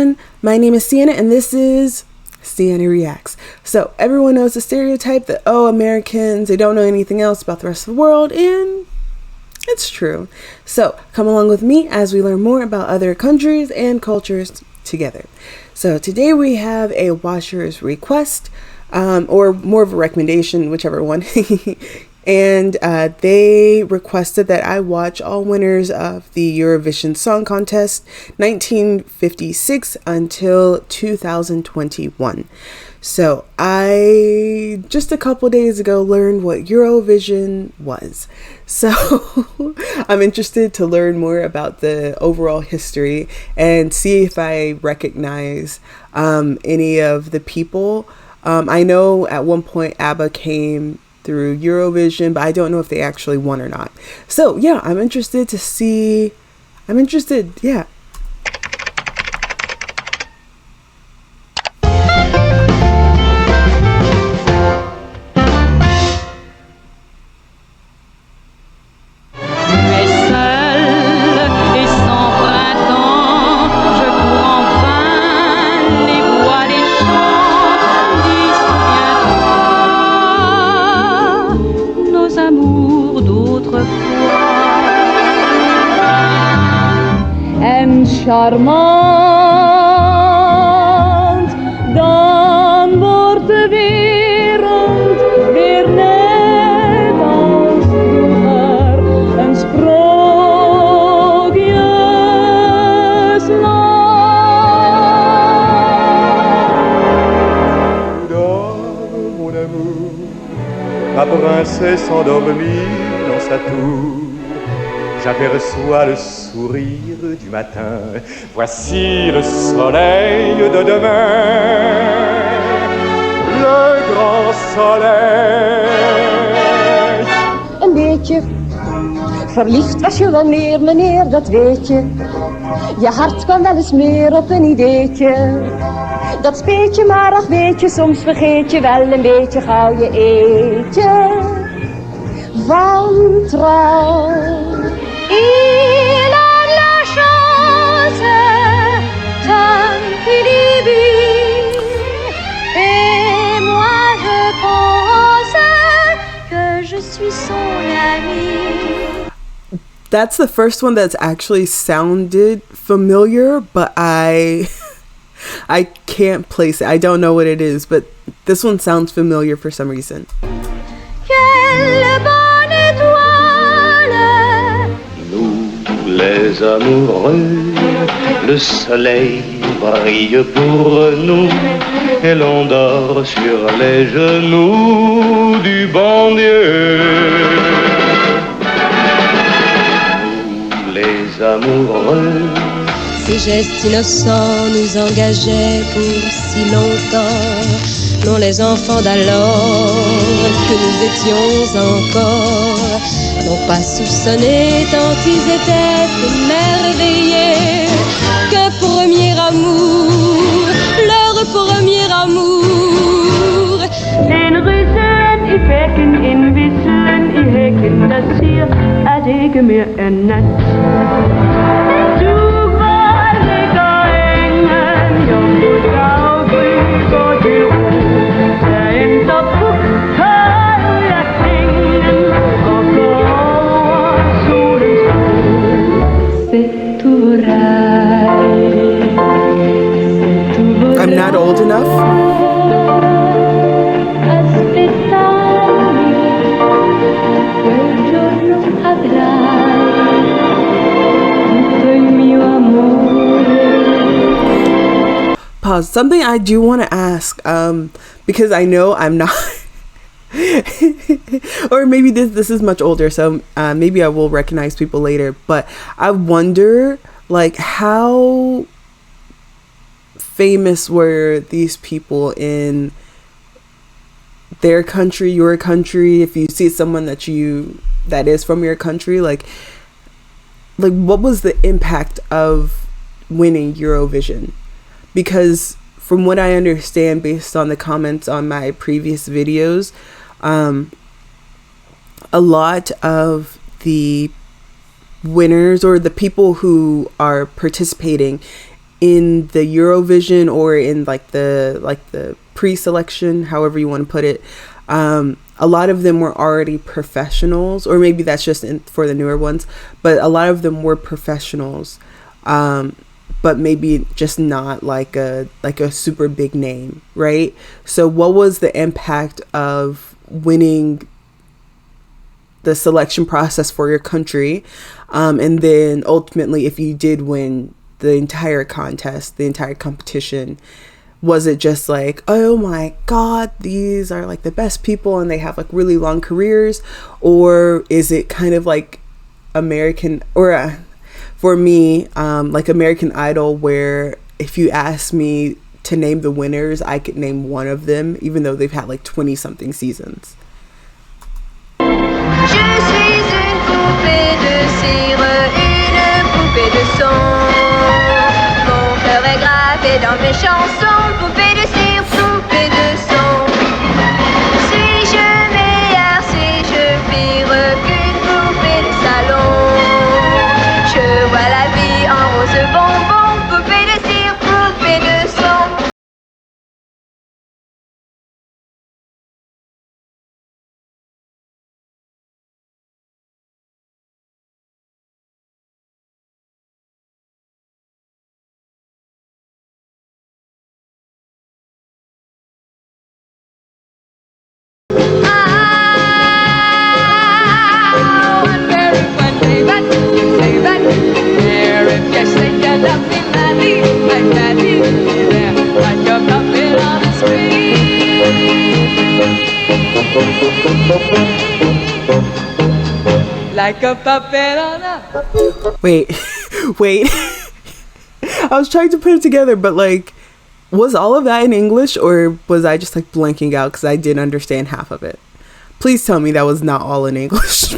everyone, my name is Sienna and this is Sienna Reacts. So everyone knows the stereotype that, oh, Americans, they don't know anything else about the rest of the world, and it's true. So come along with me as we learn more about other countries and cultures together. So today we have a watcher's request, or more of a recommendation, whichever one. And they requested that I watch all winners of the Eurovision Song Contest 1956 until 2021. So I just a couple days ago learned what Eurovision was. So I'm interested to learn more about the overall history and see if I recognize any of the people. I know at one point ABBA came through Eurovision, but I don't know if they actually won or not. So yeah, I'm interested to see. Yeah. Charmant, dan wordt de wereld weer net als vroeger een sprookjesland. Dors, mon amour, ma princesse endormie dans sa tour. J'aperçois le sourire du matin. Voici le soleil de demain, le grand soleil. Een beetje verliefd was je wel meer, meneer, dat weet je. Je hart kwam wel eens meer op een ideetje. Dat speet je, maar ach weet je, soms vergeet je wel een beetje gauw je eetje. Van trouw. Il a la chance, tant qu'il y vit. Et moi je pense que je suis son ami. That's the first one that's actually sounded familiar, but I can't place it. I don't know what it is, but this one sounds familiar for some reason. Quelle bonne étoile. Les amoureux, le soleil brille pour nous et l'on dort sur les genoux du bon Dieu. Nous, les amoureux, ces gestes innocents nous engageaient pour si longtemps. Non, les enfants d'alors que nous étions encore n'ont pas soupçonné tant ils étaient émerveillés que premier amour, leur premier amour. In russen, I bekken, in wisselen, I hekken, dat zie at ikke mere end nat. Du var ikke engen, jo du daggry går til ro. Der endte på høje sengen og går over solens bro. C'est tout right. I'm not old enough. Pause. Something I do want to ask, because I know I'm not, or maybe this is much older, so maybe I will recognize people later. But I wonder, like, how famous were these people in their country, your country? If you see someone that is from your country, like what was the impact of winning Eurovision? Because from what I understand, based on the comments on my previous videos, a lot of the winners or the people who are participating in the Eurovision or in like the pre-selection, however you want to put it, a lot of them were already professionals, or maybe that's just for the newer ones, but a lot of them were professionals, but maybe just not like a super big name, right? So what was the impact of winning the selection process for your country, and then ultimately, if you did win the entire contest, the entire competition, was it just like, oh my god, these are like the best people and they have like really long careers? Or is it kind of like American, or for me, like American Idol, where if you ask me to name the winners, I could name one of them, even though they've had like 20 something seasons. Je suis une poupée de cire, une poupée de son. Mon cœur est gravé dans mes chansons. Poupée de cire, poupée de son. Suis-je meilleure, suis-je pire qu'une poupée de salon? Je vois la vie en rose bonbon. Poupée de cire, poupée de son. Like a puppet on a... Wait. I was trying to put it together, but like, was all of that in English, or was I just like blanking out because I didn't understand half of it? Please tell me that was not all in English.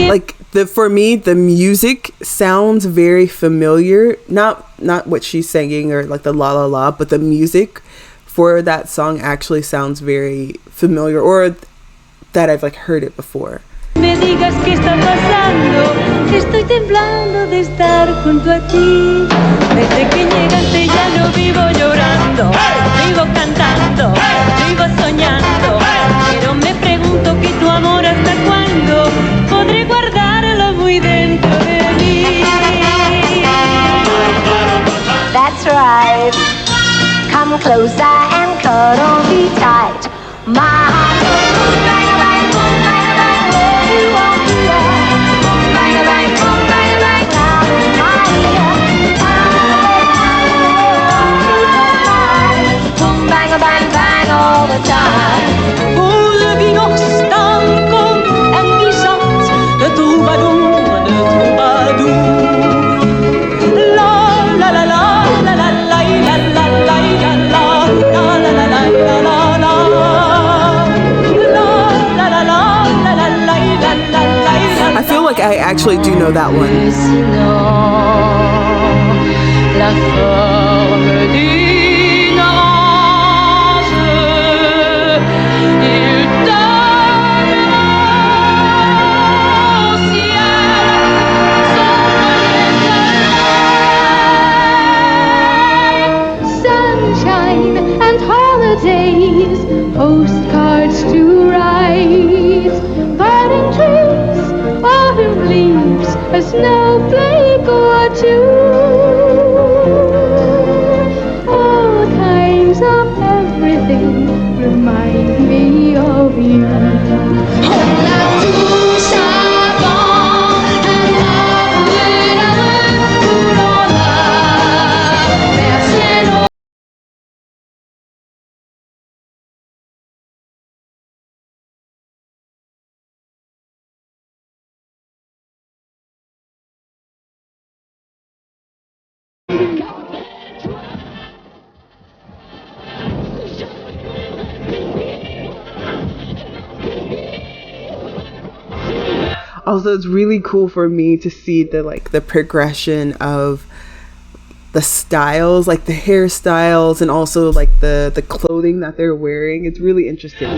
Like for me, the music sounds very familiar. Not what she's singing or like the la la la, but the music for that song actually sounds very familiar, or that I've like heard it before. Me digas qué está pasando, estoy temblando de estar junto a ti. Desde que llegaste ya no vivo llorando, vivo cantando, vivo soñando. Pero me pregunto que tu amor hasta cuándo podré guardarlo muy dentro de mí. That's right. Come closer and cuddle me tight. My heart goes bang bang boom bang bang. You won't be there. Bang bang boom bang bang. Loud in my ear. Boom bang bang bang all the time. Voelde wie nog staan kon en wie zat de troubadour, de troubadour. La la la la la la la la la la la la la la la la. I feel like I actually do know that one. La forme d'une rose, il donnera au ciel son sunshine and holidays, postcards to write, budding trees, autumn leaves, a snowflake or two. Also, it's really cool for me to see the progression of the styles, like the hairstyles, and also like the clothing that they're wearing. It's really interesting.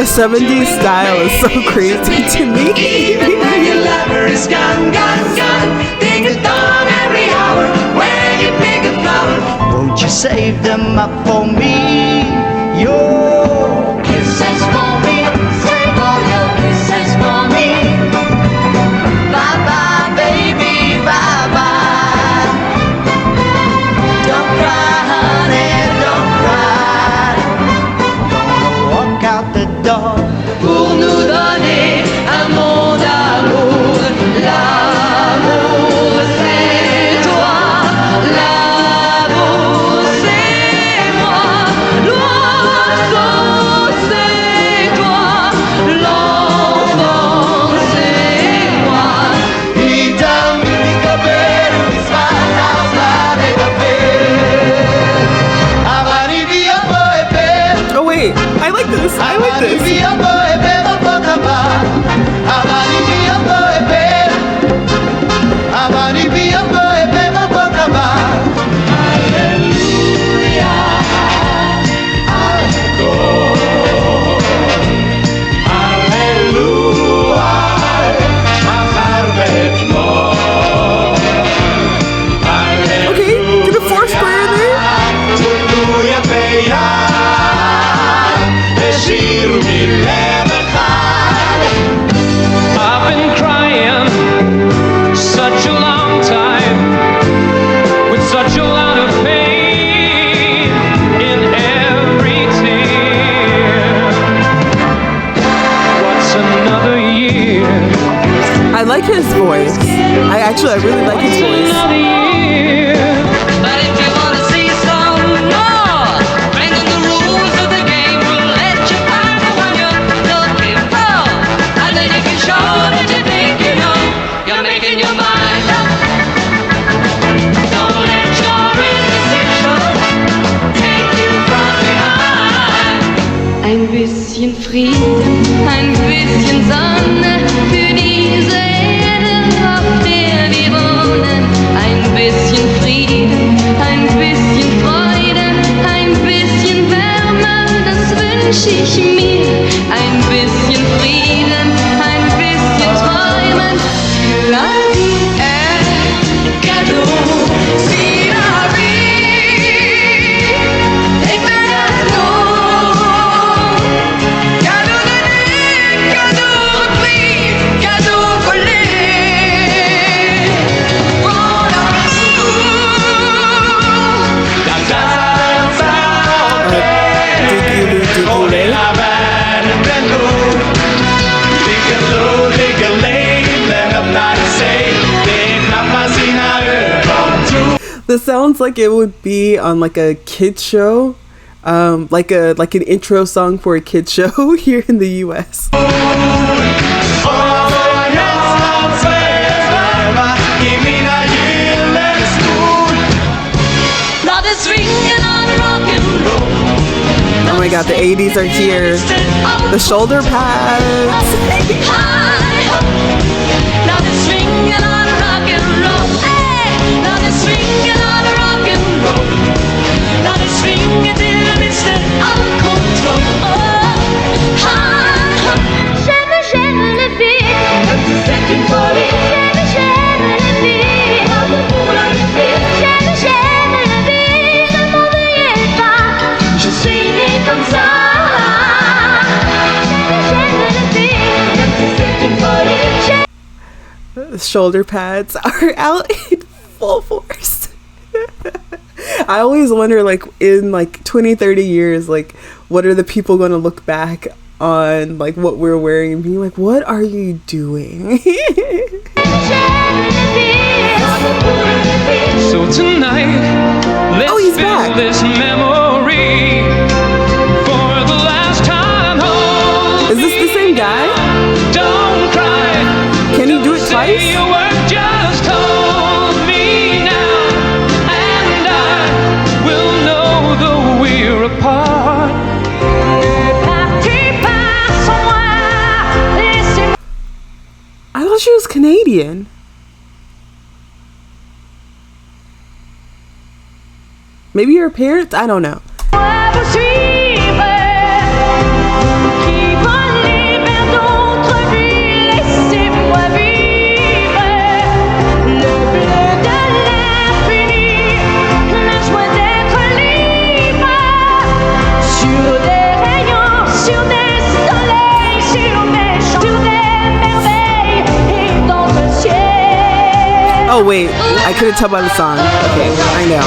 The 70s style is so crazy to me. Won't you save them up for me? Your kisses for me. Save all your kisses for me. Bye bye, baby, bye bye. Don't cry, honey, don't cry. Gonna walk out the door pour nous donner un monde d'amour. L'amour c'est toi, l'amour c'est moi, l'oiseau c'est toi, l'enfant c'est moi. I dammi di capelli mi sbaglia a fare capelli. Avanti via poi per. Oh wait, I like this. I like this. Okay, get a force player there. I've been crying such a long time with such a lot of pain in every tear. What's another year? I like his voice. I really like his voice. Another year. But if you wanna see some more, bring in the rules of the game. We'll let you find the one you're looking for, and then you can show that you think you know. You're making your mind up. Don't let your indecision take you from behind. Ein bisschen Frieden, ein bisschen Sonne für diese Erde, auf der wir wohnen. Ein bisschen Frieden, ein bisschen Freude, ein bisschen Wärme, das wünsch ich mir. Ein bisschen Frieden, ein bisschen Träumen. La vie est cadeau, si la vie est un cadeau. Cadeau donné, cadeau repris, cadeau volé. Pour This sounds like it would be on like a kids show, like an intro song for a kids show here in the U.S. Oh my god, the 80s are here. The shoulder pads. Now shoulder pads are out in full force. I always wonder, like, in like 20-30 years, like, what are the people going to look back on, like, what we're wearing and being like, what are you doing? So tonight, let's he's fill back. this memory for the last time. Hold Is this the same guy? Don't cry. Can he do it Say twice? a word, just hold me now, and I will know though we're apart. I thought she was Canadian. Maybe her parents? I don't know. Oh wait, I couldn't tell by the song. Okay, I know.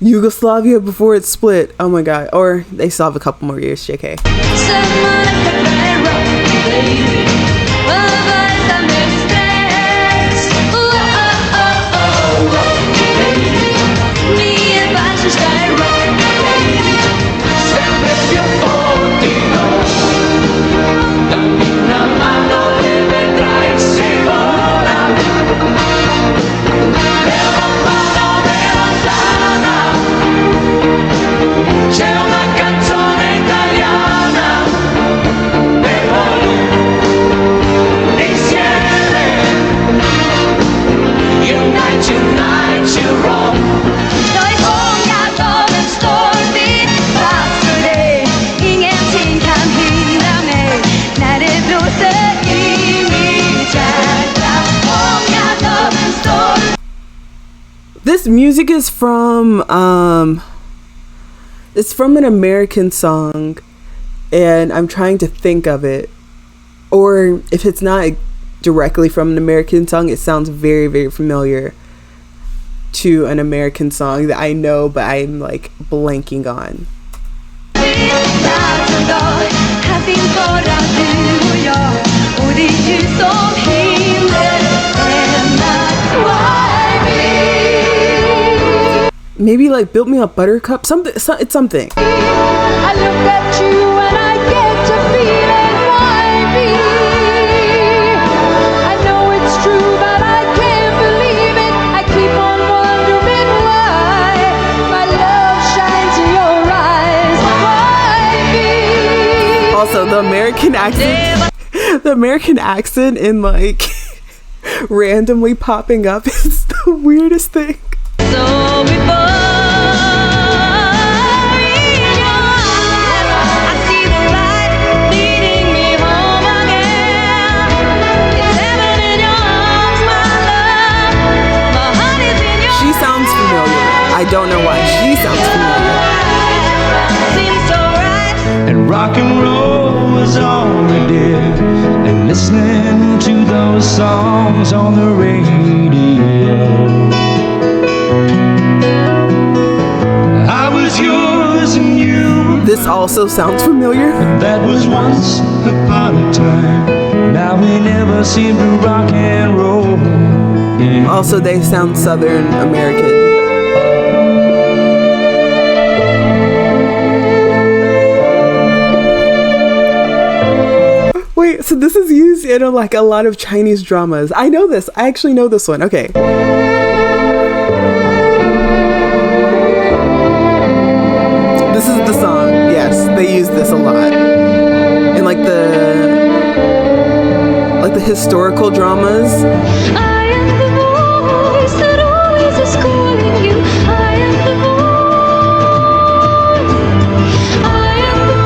Yugoslavia before it split. Oh my god. Or they still have a couple more years, JK. This music is from it's from an American song, and I'm trying to think of it. Or if it's not directly from an American song, it sounds very, very familiar to an American song that I know, but I'm like blanking on. Maybe like Built Me Up Buttercup, something. It's something. I look at you and I get to feeling why I know it's true, but I can't believe it. I keep on wondering why my love shines in your eyes. Why Also, the American accent, the American accent in like randomly popping up is the weirdest thing. So before I see the light leading me home again. It's heaven in your arms, my love. My heart is in your She sounds familiar. I don't know why. She sounds familiar. seems so right. And rock and roll was all we did, and listening to those songs on the radio. I was yours and you. This also sounds familiar. That was once upon a time. Now we never seem to rock and roll. Also, they sound Southern American. Wait, so this is used in like a lot of Chinese dramas. I know this. I actually know this one. Okay. This is the song. Yes, they use this a lot. In like the historical dramas. I am the voice that always is calling you. I am the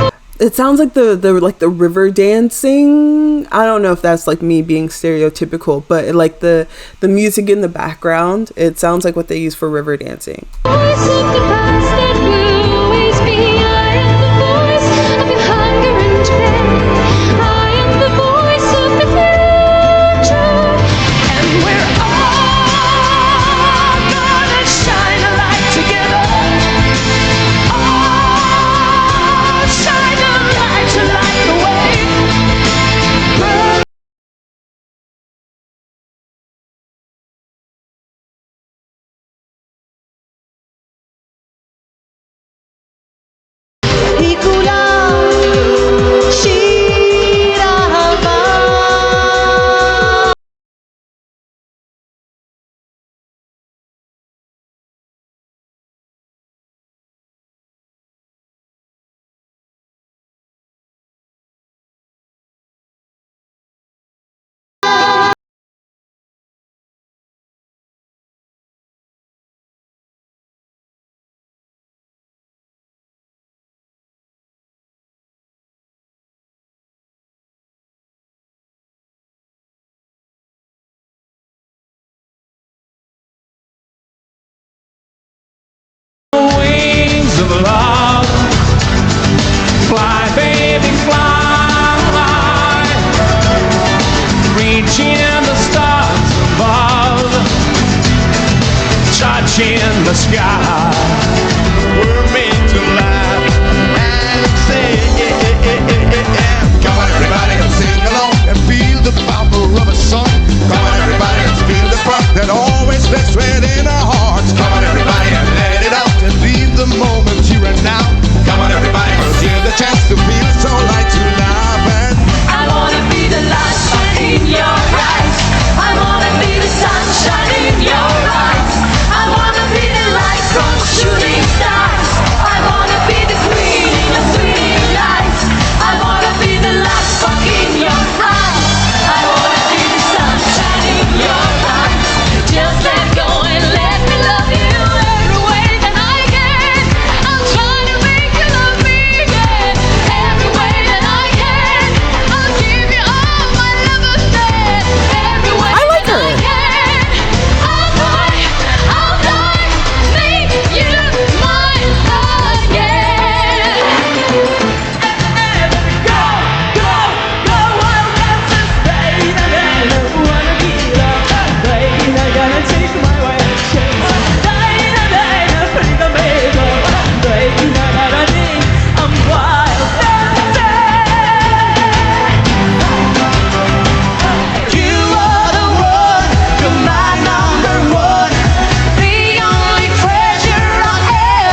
voice. It sounds like the river dancing. I don't know if that's like me being stereotypical, but like the music in the background, it sounds like what they use for river dancing. Voice of the past that will always be. I am the voice of your hunger and pain. I of love. Fly, baby, fly, reaching the stars above, touching the sky. We're meant to laugh and say, yeah, yeah, yeah, yeah, yeah. Come on, everybody, and sing along and feel the power of a song. Come on, everybody, and feel the spark that always lives within our hearts. Come on, everybody, and let it out and leave the moment here and now. Come on, everybody, here's the chance to feel so light to laugh and I wanna be the light in your eyes. I wanna be the sunshine in your eyes. I wanna be the light from shooting stars. I wanna be the queen in your sweet lights. I wanna be the last spark in your eyes. I wanna be the sunshine in your eyes. Just let go and let me love you every way that I can. I'll try to make you love me, yeah, every way that I can. I'll give you all my love instead, every way I like that I her. can. I'll die, make you my love, yeah. Go, go, go, I'll dance to Spain again. I wanna be loved by Spain. I'm gonna take my way to change. I'm wild You are the one, you're my number one, the only treasure I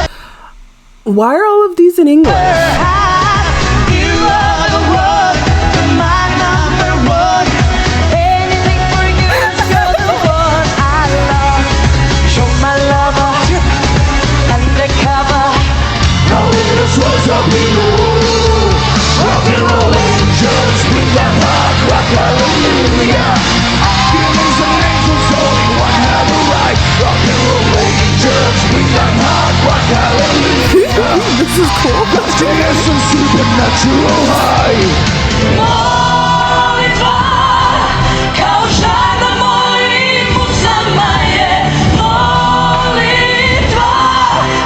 ever Why are all of these in English? had. You are the one, you're my number one, anything for you, you're the one I love. You're my lover, undercover. rolling the swells up in the room. Rock and roll angels, bring that hard rock, hallelujah. Healings and angels, only one have a right. Rock and roll angels, bring that hard rock, hallelujah. This is cool. There's some supernatural high. Molitwa, kauszana molimusa moje. Molitwa,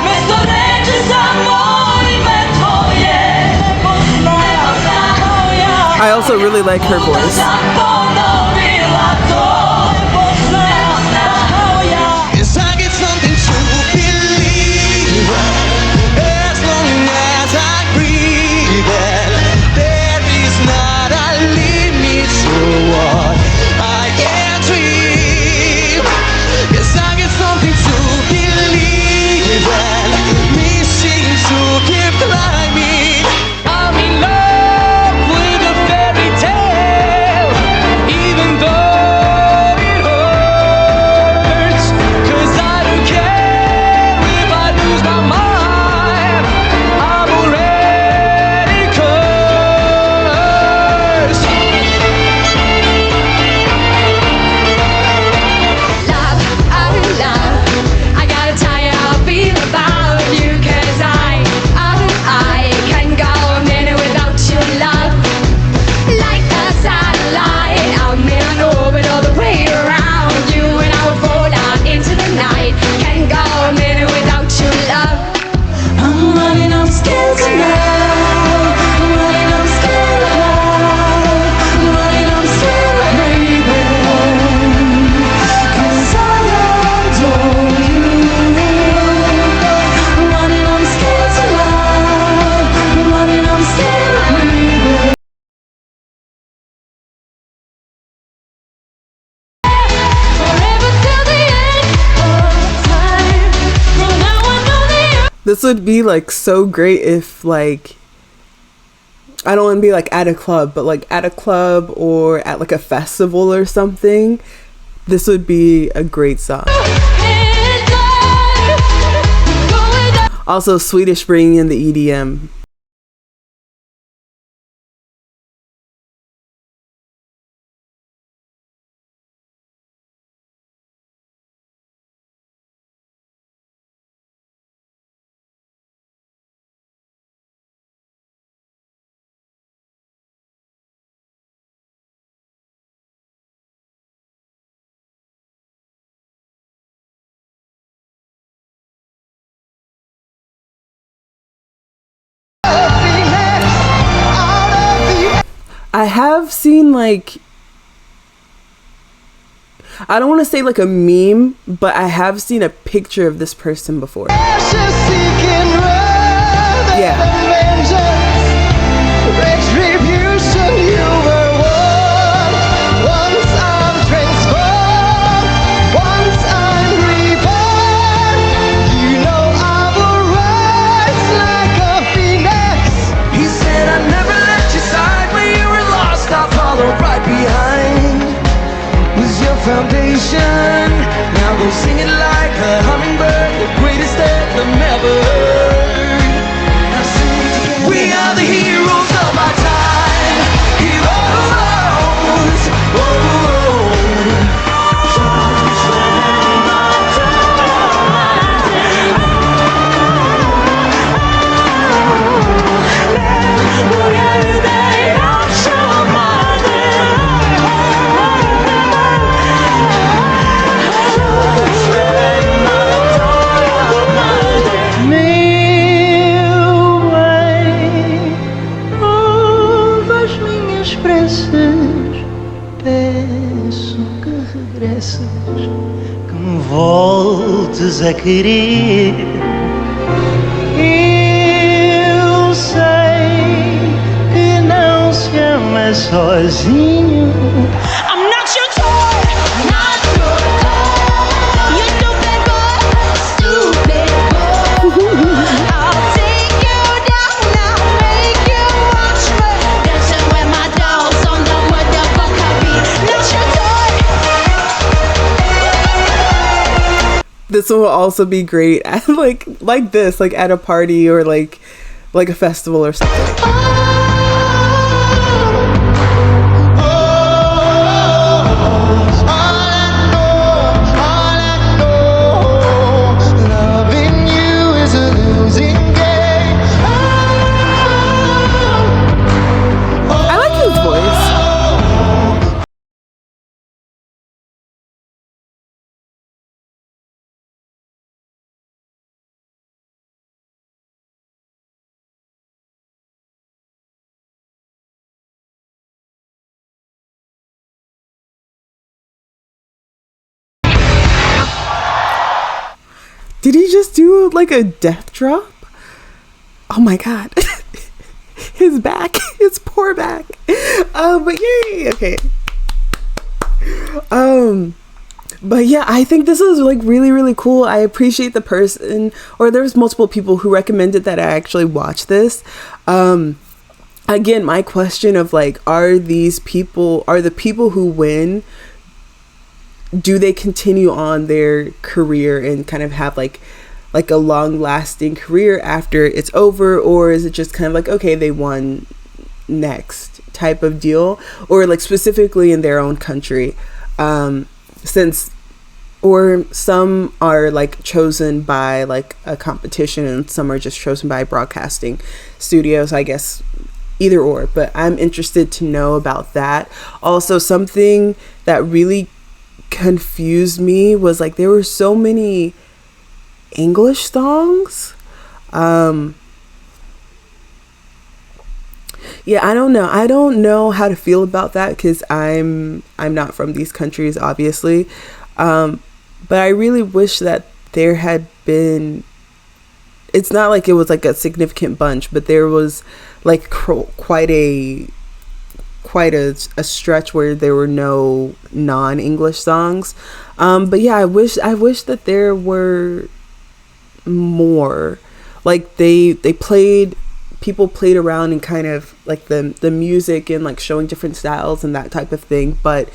mesto reczy za molime twoje. Nepoznana moja, I also really like her voice. zaponowiła to. Nepoznana moja. Yes, I get something to believe. As long as I breathe, there is not a limit to what I can dream. Yes, I get something to believe, and me seems to keep climbing. I'm in love with a fairy tale, even though it hurts. 'Cause I don't care if I lose my mind, I'm already cursed. Love, oh love, I gotta tell you how I feel about you. 'Cause I can go a minute without your love. Like a satellite, I'm in an orbit all the way around you. And I would fall out into the night. Can't go a minute without your love. I'm running, I'm scared tonight. I'm running, I'm scared of love. I'm running, I'm scared of breathing. 'Cause I adore you. I'm running, I'm scared to love. I'm running, I'm scared of breathing. Forever till the end of time. From now on, know the end. This would be like so great if like I don't want to be like at a club, but like at a club or at like a festival or something. This would be a great song. Also, Swedish bringing in the EDM. I have seen like, I don't want to say like a meme, but I have seen a picture of this person before. Yeah. Foundation. Now go sing it like a hummingbird, the greatest anthem ever heard. Now sing it together. We are the heroes of our time. Heroes. Voltes a querer. Eu sei que não se ama sozinho. I'm not your toy, not your toy. You stupid boy, stupid boy. I'll take you down, I'll make you watch me dancing with my dolls on the motherfucker beat. Not your toy. This will also be great at like this, like at a party or like a festival or something. I like his voice. Did he just do like a death drop? Oh my god. His back, his poor back. But yay, okay. But yeah, I think this is like really, really cool. I appreciate the person, or there's multiple people who recommended that I actually watch this. Again, my question of like, are the people who win, do they continue on their career and kind of have like a long lasting career after it's over, or is it just kind of like, okay, they won, next type of deal, or like specifically in their own country, or some are like chosen by like a competition and some are just chosen by broadcasting studios, I guess either or, but I'm interested to know about that. Also, something that really confused me was like there were so many English songs. Yeah, I don't know how to feel about that because I'm not from these countries, obviously, but I really wish that there had been, it's not like it was like a significant bunch, but there was like quite a stretch where there were no non-English songs. But yeah, I wish that there were more. Like people played around and kind of like the music and like showing different styles and that type of thing, but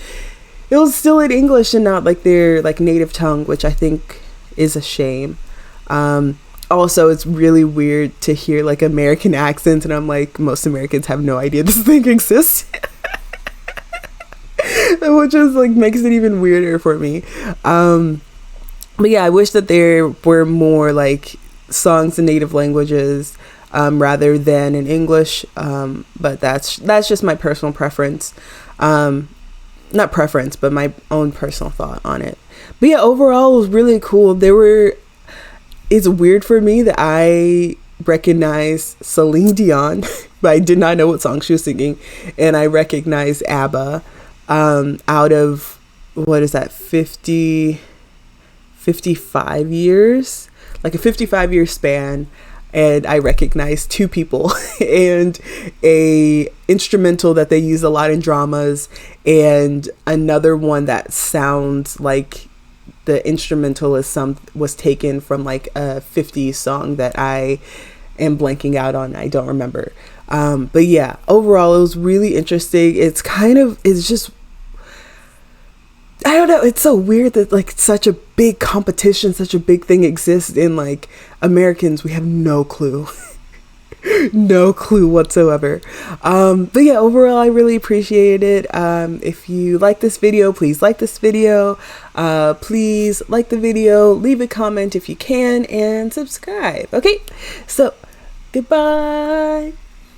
it was still in English and not like their like native tongue, which I think is a shame. Also, it's really weird to hear like American accents, and I'm like, most Americans have no idea this thing exists. Which is like makes it even weirder for me. But yeah, I wish that there were more like songs in native languages rather than in English. But that's just my personal preference. Not preference, but my own personal thought on it. But yeah, overall it was really cool. It's weird for me that I recognized Celine Dion, but I did not know what song she was singing. And I recognized ABBA out of, what is that, 55 years? Like a 55-year span. And I recognized two people and a instrumental that they use a lot in dramas, and another one that sounds like the instrumental was taken from like a 50s song that I am blanking out on. I don't remember. But yeah, overall it was really interesting. It's just, I don't know, it's so weird that like such a big competition, such a big thing exists, in like Americans, we have no clue. No clue whatsoever. But yeah, overall I really appreciate it. If you like this video, please like this video. Please like the video, leave a comment if you can, and subscribe. Okay, so goodbye.